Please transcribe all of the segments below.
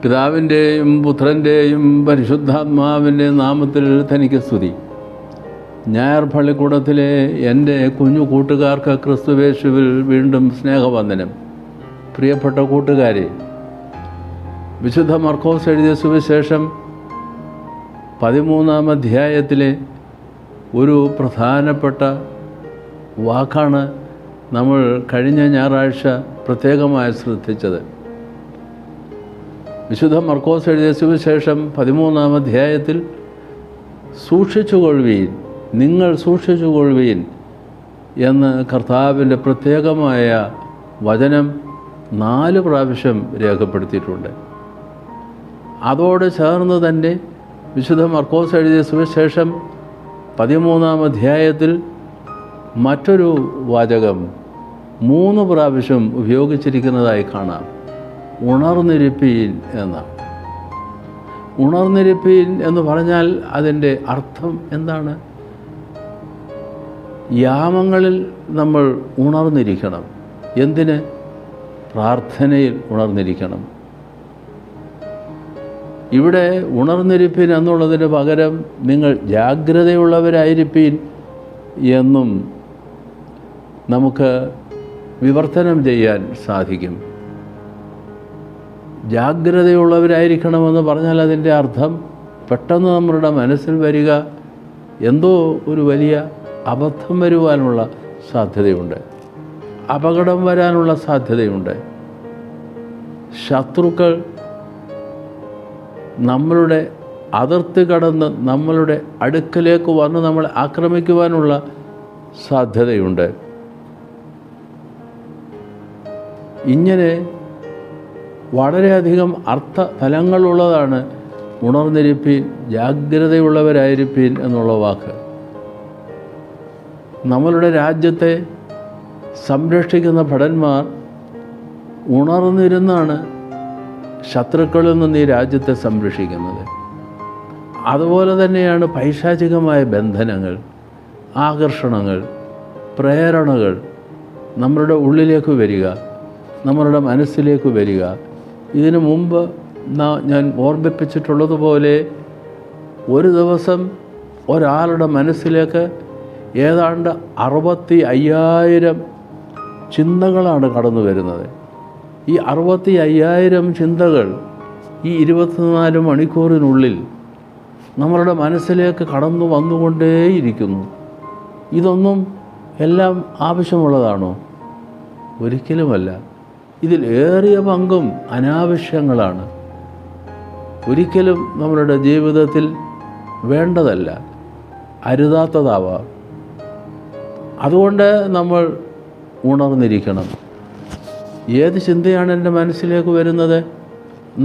പിതാവിൻ്റെയും പുത്രൻ്റെയും പരിശുദ്ധാത്മാവിൻ്റെയും നാമത്തിൽ തനിക്ക് സ്തുതി. ഞായർ പള്ളിക്കൂടത്തിലെ എൻ്റെ കുഞ്ഞു കൂട്ടുകാർക്ക് ക്രിസ്തുവേശുവിൽ വീണ്ടും സ്നേഹവന്ദനം. പ്രിയപ്പെട്ട കൂട്ടുകാരെ, വിശുദ്ധ മർക്കോസ് എഴുതിയ സുവിശേഷം 13-ാം അധ്യായത്തിലെ ഒരു പ്രധാനപ്പെട്ട വാക്കാണ് നമ്മൾ കഴിഞ്ഞ ഞായറാഴ്ച പ്രത്യേകമായി ശ്രദ്ധിച്ചത്. വിശുദ്ധ മർക്കോസ് എഴുതിയ സുവിശേഷം 13-ാം അധ്യായത്തിൽ സൂക്ഷിച്ചുകൊള്ളുവീൻ, നിങ്ങൾ സൂക്ഷിച്ചുകൊള്ളുവീൻ എന്ന് കർത്താവിൻ്റെ പ്രത്യേകമായ വചനം 4 പ്രാവശ്യം രേഖപ്പെടുത്തിയിട്ടുണ്ട്. അതോട് ചേർന്ന് തന്നെ വിശുദ്ധ മർക്കോസ് എഴുതിയ സുവിശേഷം 13-ാം അധ്യായത്തിൽ മറ്റൊരു വാചകം 3 പ്രാവശ്യം ഉപയോഗിച്ചിരിക്കുന്നതായി കാണാം. ഉണർന്നിരിപ്പീൻ എന്നാണ്. ഉണർന്നിരിപ്പീൻ എന്ന് പറഞ്ഞാൽ അതിൻ്റെ അർത്ഥം എന്താണ്? യാമങ്ങളിൽ നമ്മൾ ഉണർന്നിരിക്കണം. എന്തിന്? പ്രാർത്ഥനയിൽ ഉണർന്നിരിക്കണം. ഇവിടെ ഉണർന്നിരിപ്പീൻ എന്നുള്ളതിന് പകരം നിങ്ങൾ ജാഗ്രതയുള്ളവരായിരിപ്പീൻ എന്നും നമുക്ക് വിവർത്തനം ചെയ്യാൻ സാധിക്കും. ജാഗ്രതയുള്ളവരായിരിക്കണമെന്ന് പറഞ്ഞാൽ അതിൻ്റെ അർത്ഥം പെട്ടെന്ന് നമ്മുടെ മനസ്സിൽ വരിക എന്തോ ഒരു വലിയ അബദ്ധം വരുവാനുള്ള സാധ്യതയുണ്ട്, അപകടം വരാനുള്ള സാധ്യതയുണ്ട്. ശത്രുക്കൾ നമ്മളുടെ അതിർത്തി കടന്ന് നമ്മളുടെ അടുക്കലേക്ക് വന്ന് നമ്മളെ ആക്രമിക്കുവാനുള്ള സാധ്യതയുണ്ട്. ഇങ്ങനെ വളരെയധികം അർത്ഥതലങ്ങളുള്ളതാണ് ഉണർന്നിരിപ്പീൻ, ജാഗ്രതയുള്ളവരായിരിപ്പീൻ എന്നുള്ള വാക്ക്. നമ്മളുടെ രാജ്യത്തെ സംരക്ഷിക്കുന്ന ഭടന്മാർ ഉണർന്നിരുന്നാണ് ശത്രുക്കളിൽ നിന്ന് ഈ രാജ്യത്തെ സംരക്ഷിക്കുന്നത്. അതുപോലെ തന്നെയാണ് പൈശാചികമായ ബന്ധനങ്ങൾ, ആകർഷണങ്ങൾ, പ്രേരണകൾ നമ്മളുടെ ഉള്ളിലേക്ക് വരിക, നമ്മളുടെ മനസ്സിലേക്ക് വരിക. ഇതിനു മുമ്പ് ഞാൻ ഓർമ്മിപ്പിച്ചിട്ടുള്ളതുപോലെ ഒരു ദിവസം ഒരാളുടെ മനസ്സിലേക്ക് ഏതാണ്ട് 65,000 ചിന്തകളാണ് കടന്നു വരുന്നത്. ഈ 65,000 ചിന്തകൾ ഈ 24 മണിക്കൂറിനുള്ളിൽ നമ്മളുടെ മനസ്സിലേക്ക് കടന്നു വന്നുകൊണ്ടേയിരിക്കുന്നു. ഇതൊന്നും എല്ലാം ആവശ്യമുള്ളതാണോ? ഒരിക്കലുമല്ല. ഇതിൽ ഏറിയ പങ്കും അനാവശ്യങ്ങളാണ്. ഒരിക്കലും നമ്മളുടെ ജീവിതത്തിൽ വേണ്ടതല്ല, അരുതാത്തതാവാം. അതുകൊണ്ട് നമ്മൾ ഉണർന്നിരിക്കണം. ഏത് ചിന്തയാണ് എൻ്റെ മനസ്സിലേക്ക് വരുന്നത്?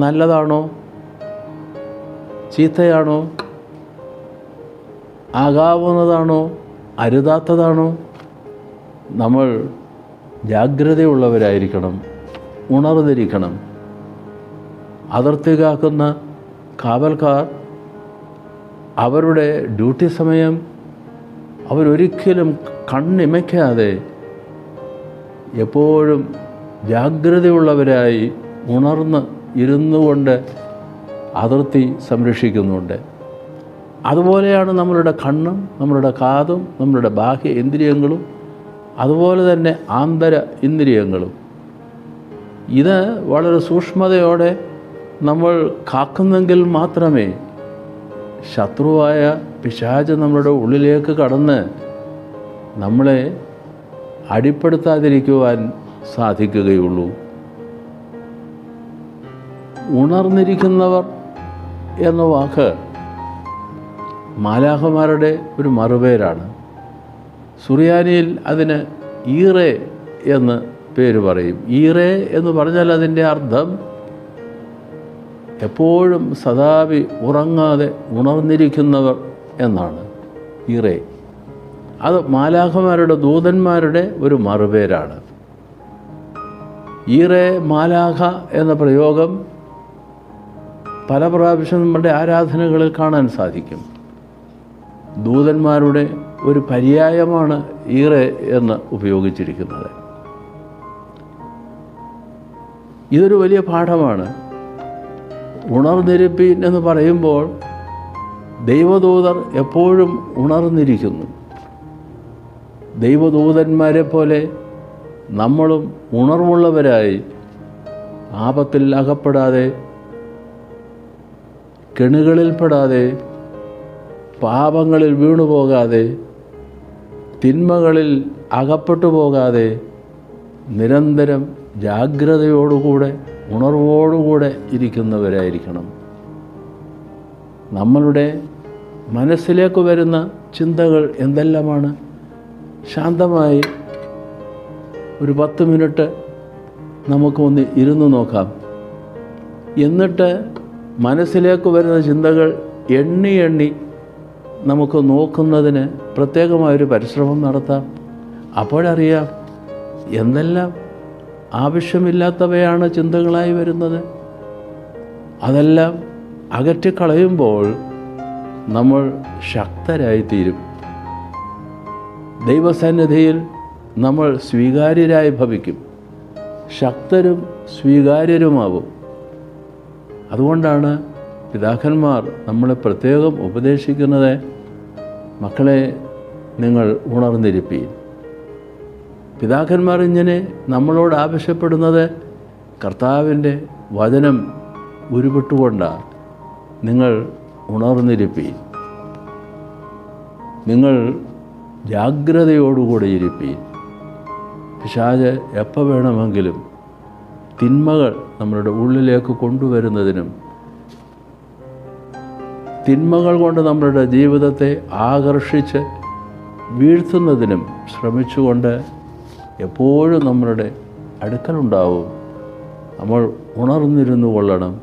നല്ലതാണോ? ചീത്തയാണോ? ആകാവുന്നതാണോ? അരുതാത്തതാണോ? നമ്മൾ ജാഗ്രതയുള്ളവരായിരിക്കണം, ഉണർന്നിരിക്കണം. അതിർത്തി കാക്കുന്ന കാവൽക്കാർ അവരുടെ ഡ്യൂട്ടി സമയം അവരൊരിക്കലും കണ്ണിമയ്ക്കാതെ എപ്പോഴും ജാഗ്രതയുള്ളവരായി ഉണർന്ന് ഇരുന്നു കൊണ്ട് അതിർത്തി സംരക്ഷിക്കുന്നുണ്ട്. അതുപോലെയാണ് നമ്മളുടെ കണ്ണും നമ്മളുടെ കാതും നമ്മളുടെ ബാഹ്യ ഇന്ദ്രിയങ്ങളും അതുപോലെ തന്നെ ആന്തര ഇന്ദ്രിയങ്ങളും. ഇത് വളരെ സൂക്ഷ്മതയോടെ നമ്മൾ കാക്കുന്നെങ്കിൽ മാത്രമേ ശത്രുവായ പിശാച് നമ്മുടെ ഉള്ളിലേക്ക് കടന്ന് നമ്മളെ അടിപ്പെടുത്താതിരിക്കുവാൻ സാധിക്കുകയുള്ളൂ. ഉണർന്നിരിക്കുന്നവർ എന്ന വാക്ക് മാലാഖമാരുടെ ഒരു മറുപേരാണ്. സുറിയാനിയിൽ അതിന് ഈറേ എന്ന് പേര് പറയും. ഈറേ എന്ന് പറഞ്ഞാൽ അതിൻ്റെ അർത്ഥം എപ്പോഴും സദാപി ഉറങ്ങാതെ ഉണർന്നിരിക്കുന്നവർ എന്നാണ്. ഈറേ അത് മാലാഖമാരുടെ, ദൂതന്മാരുടെ ഒരു മറുപേരാണ്. ഈറേ മാലാഖ എന്ന പ്രയോഗം പല പ്രാവശ്യം നമ്മുടെ ആരാധനകളിൽ കാണാൻ സാധിക്കും. ദൂതന്മാരുടെ ഒരു പര്യായമാണ് ഈറെ എന്ന് ഉപയോഗിച്ചിരിക്കുന്നത്. ഇതൊരു വലിയ പാഠമാണ്. ഉണർന്നിരിപ്പീൻ എന്ന് പറയുമ്പോൾ ദൈവദൂതർ എപ്പോഴും ഉണർന്നിരിക്കുന്നു. ദൈവദൂതന്മാരെ പോലെ നമ്മളും ഉണർവുള്ളവരായി ആപത്തിൽ അകപ്പെടാതെ, കെണികളിൽപ്പെടാതെ, പാപങ്ങളിൽ വീണുപോകാതെ, തിന്മകളിൽ അകപ്പെട്ടു പോകാതെ നിരന്തരം ജാഗ്രതയോടുകൂടെ ഉണർവോടുകൂടെ ഇരിക്കുന്നവരായിരിക്കണം. നമ്മളുടെ മനസ്സിലേക്ക് വരുന്ന ചിന്തകൾ എന്തെല്ലാമാണ്? ശാന്തമായി ഒരു 10 മിനിറ്റ് നമുക്കൊന്ന് ഇരുന്ന് നോക്കാം. എന്നിട്ട് മനസ്സിലേക്ക് വരുന്ന ചിന്തകൾ എണ്ണി എണ്ണി നമുക്ക് നോക്കുന്നതിന് പ്രത്യേകമായൊരു പരിശ്രമം നടത്താം. അപ്പോഴറിയാം എന്തെല്ലാം ആവശ്യമില്ലാത്തവയാണ് ചിന്തകളായി വരുന്നത്. അതെല്ലാം അകറ്റിക്കളയുമ്പോൾ നമ്മൾ ശക്തരായിത്തീരും. ദൈവസന്നിധിയിൽ നമ്മൾ സ്വീകാര്യരായി ഭവിക്കും, ശക്തരും സ്വീകാര്യരുമാവും. അതുകൊണ്ടാണ് പിതാക്കന്മാർ നമ്മളെ പ്രത്യേകം ഉപദേശിക്കുന്നത്, മക്കളെ നിങ്ങൾ ഉണർന്നിരിപ്പീൻ. പിതാക്കന്മാർ ഇങ്ങനെ നമ്മളോട് ആവശ്യപ്പെടുന്നത് കർത്താവിൻ്റെ വചനം ഉരുവിട്ടുകൊണ്ടാണ്. നിങ്ങൾ ഉണർന്നിരിപ്പീൻ, നിങ്ങൾ ജാഗ്രതയോടുകൂടി ഇരിപ്പീൻ. പിശാച് എപ്പോൾ വേണമെങ്കിലും തിന്മകൾ നമ്മളുടെ ഉള്ളിലേക്ക് കൊണ്ടുവരുന്നതിനും തിന്മകൾ കൊണ്ട് നമ്മളുടെ ജീവിതത്തെ ആകർഷിച്ച് വീഴ്ത്തുന്നതിനും ശ്രമിച്ചുകൊണ്ട് എപ്പോഴും നമ്മളുടെ അടുക്കലുണ്ടാവും. നമ്മൾ ഉണർന്നിരുന്നു കൊള്ളണം,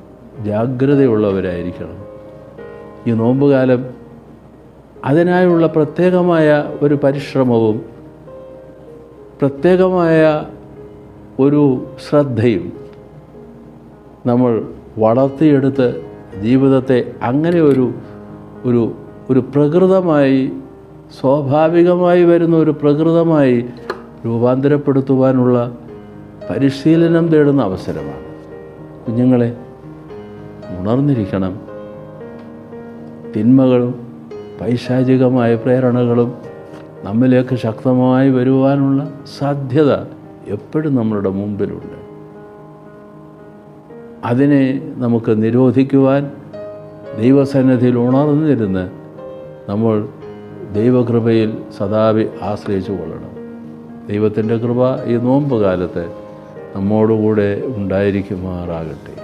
ജാഗ്രതയുള്ളവരായിരിക്കണം. ഈ നോമ്പുകാലം അതിനായുള്ള പ്രത്യേകമായ ഒരു പരിശ്രമവും പ്രത്യേകമായ ഒരു ശ്രദ്ധയും നമ്മൾ വളർത്തിയെടുത്ത് ജീവിതത്തെ അങ്ങനെ ഒരു പ്രകൃതമായി, സ്വാഭാവികമായി വരുന്ന ഒരു പ്രകൃതമായി രൂപാന്തരപ്പെടുത്തുവാനുള്ള പരിശീലനം തേടുന്ന അവസരമാണ്. കുഞ്ഞുങ്ങളെ, ഉണർന്നിരിക്കണം. തിന്മകളും പൈശാചികമായ പ്രേരണകളും നമ്മിലേക്ക് ശക്തമായി വരുവാനുള്ള സാധ്യത എപ്പോഴും നമ്മളുടെ മുമ്പിലുണ്ട്. അതിനെ നമുക്ക് നിരോധിക്കുവാൻ ദൈവസന്നിധിയിൽ ഉണർന്നിരുന്ന് നമ്മൾ ദൈവകൃപയിൽ സദാവി ആശ്രയിച്ചു കൊള്ളണം. ദൈവത്തിൻ്റെ കൃപ ഈ നോമ്പ് കാലത്ത് നമ്മോടുകൂടെ ഉണ്ടായിരിക്കുമാറാകട്ടെ.